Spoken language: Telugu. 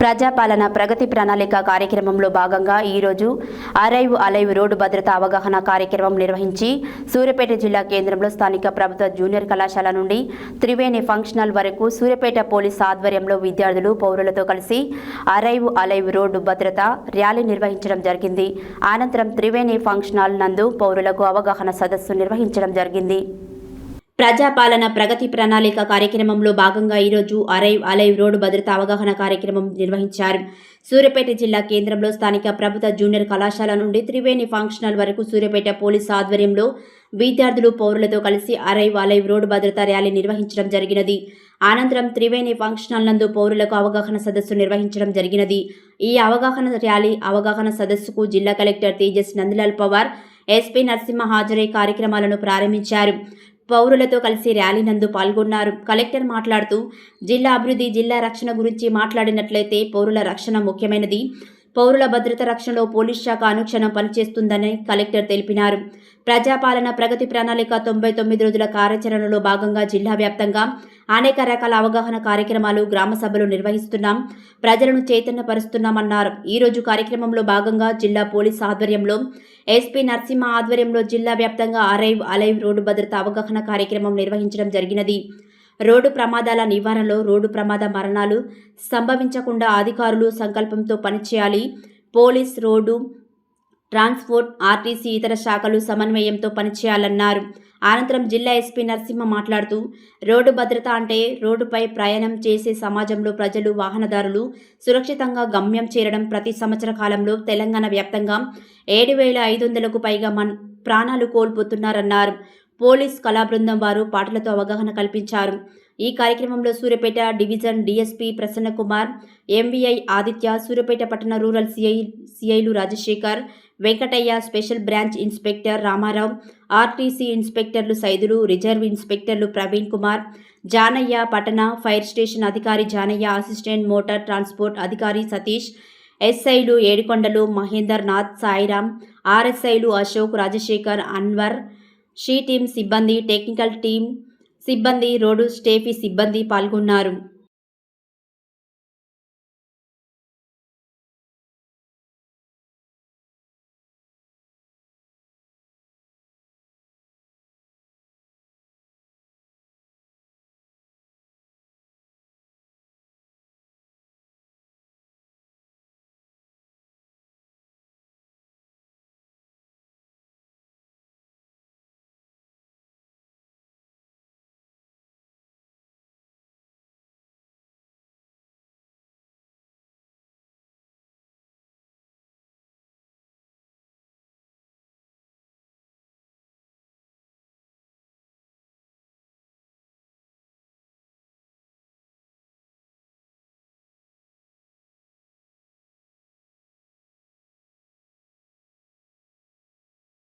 ప్రజాపాలన ప్రగతి ప్రణాళిక కార్యక్రమంలో భాగంగా ఈరోజు అరైవ్ అలైవ్ రోడ్డు భద్రతా అవగాహన కార్యక్రమం నిర్వహించి సూర్యాపేట జిల్లా కేంద్రంలో స్థానిక ప్రభుత్వ జూనియర్ కళాశాల నుండి త్రివేణి ఫంక్షనల్ వరకు సూర్యాపేట పోలీస్ ఆధ్వర్యంలో విద్యార్థులు పౌరులతో కలిసి అరైవ్ అలైవ్ రోడ్డు భద్రత ర్యాలీ నిర్వహించడం జరిగింది. అనంతరం త్రివేణి ఫంక్షనల్ నందు పౌరులకు అవగాహన సదస్సు నిర్వహించడం జరిగింది. ప్రజాపాలన ప్రగతి ప్రణాళిక కార్యక్రమంలో భాగంగా ఈరోజు అరైవ్ అలైవ్ రోడ్డు భద్రతా అవగాహన కార్యక్రమం నిర్వహించారు. సూర్యాపేట జిల్లా కేంద్రంలో స్థానిక ప్రభుత్వ జూనియర్ కళాశాల నుండి త్రివేణి ఫంక్షనల్ వరకు సూర్యాపేట పోలీసు ఆధ్వర్యంలో విద్యార్థులు పౌరులతో కలిసి అరైవ్ అలైవ్ రోడ్డు భద్రతా ర్యాలీ నిర్వహించడం జరిగినది. అనంతరం త్రివేణి ఫంక్షనల్ నందు పౌరులకు అవగాహన సదస్సు నిర్వహించడం జరిగినది. ఈ అవగాహన ర్యాలీ అవగాహన సదస్సుకు జిల్లా కలెక్టర్ తేజస్ నందలాల్ పవార్, ఎస్పీ నరసింహ హాజరై కార్యక్రమాలను ప్రారంభించారు. పౌరులతో కలిసి ర్యాలీ నందు పాల్గొన్నారు. కలెక్టర్ మాట్లాడుతూ జిల్లా అభివృద్ధి, జిల్లా రక్షణ గురించి మాట్లాడినట్లయితే పౌరుల రక్షణ ముఖ్యమైనది. పౌరుల భద్రత రక్షణలో పోలీస్ శాఖ అనుక్షణం పనిచేస్తుందని కలెక్టర్ తెలిపినారు. ప్రజాపాలన ప్రగతి ప్రణాళిక 99 రోజుల కార్యాచరణలో భాగంగా జిల్లా వ్యాప్తంగా అనేక రకాల అవగాహన కార్యక్రమాలు, గ్రామ సభలు నిర్వహిస్తున్నాం, ప్రజలను చైతన్యపరుస్తున్నామన్నారు. ఈరోజు కార్యక్రమంలో భాగంగా జిల్లా పోలీస్ ఆధ్వర్యంలో ఎస్పీ నరసింహ ఆధ్వర్యంలో జిల్లా వ్యాప్తంగా అరైవ్ అలైవ్ రోడ్డు భద్రత అవగాహన కార్యక్రమం నిర్వహించడం జరిగినది. రోడ్డు ప్రమాదాల నివారణలో రోడ్డు ప్రమాద మరణాలు సంభవించకుండా అధికారులు సంకల్పంతో పనిచేయాలి. పోలీస్, రోడ్డు ట్రాన్స్పోర్ట్, ఆర్టీసీ ఇతర శాఖలు సమన్వయంతో పనిచేయాలన్నారు. అనంతరం జిల్లా ఎస్పీ నరసింహ మాట్లాడుతూ రోడ్డు భద్రత అంటే రోడ్డుపై ప్రయాణం చేసే సమాజంలో ప్రజలు, వాహనదారులు సురక్షితంగా గమ్యం చేరడం. ప్రతి సంవత్సర కాలంలో తెలంగాణ వ్యాప్తంగా 7,500కు పైగా ప్రాణాలు కోల్పోతున్నారన్నారు. పోలీస్ కళా బృందం వారు పాటలతో అవగాహన కల్పించారు. ఈ కార్యక్రమంలో Suryapet division DSP Prasanna Kumar, MVI Aditya, Suryapet పట్టణ రూరల్ సిఐలు Rajasekhar, Venkataiah, special branch inspector Ramarao, RTC ఇన్స్పెక్టర్లు సైదులు, రిజర్వ్ ఇన్స్పెక్టర్లు ప్రవీణ్ కుమార్, జానయ్య, పట్టణ ఫైర్ స్టేషన్ అధికారి జానయ్య, అసిస్టెంట్ మోటార్ ట్రాన్స్పోర్ట్ అధికారి సతీష్, ఎస్ఐలు ఏడుకొండలు, మహేందర్ నాథ్, సాయిరాం, ఆర్ఎస్ఐలు అశోక్, రాజశేఖర్, అన్వర్, షీ టీమ్ సిబ్బంది, టెక్నికల్ టీం సిబ్బంది, రోడ్డు స్టేఫీ సిబ్బంది పాల్గొన్నారు.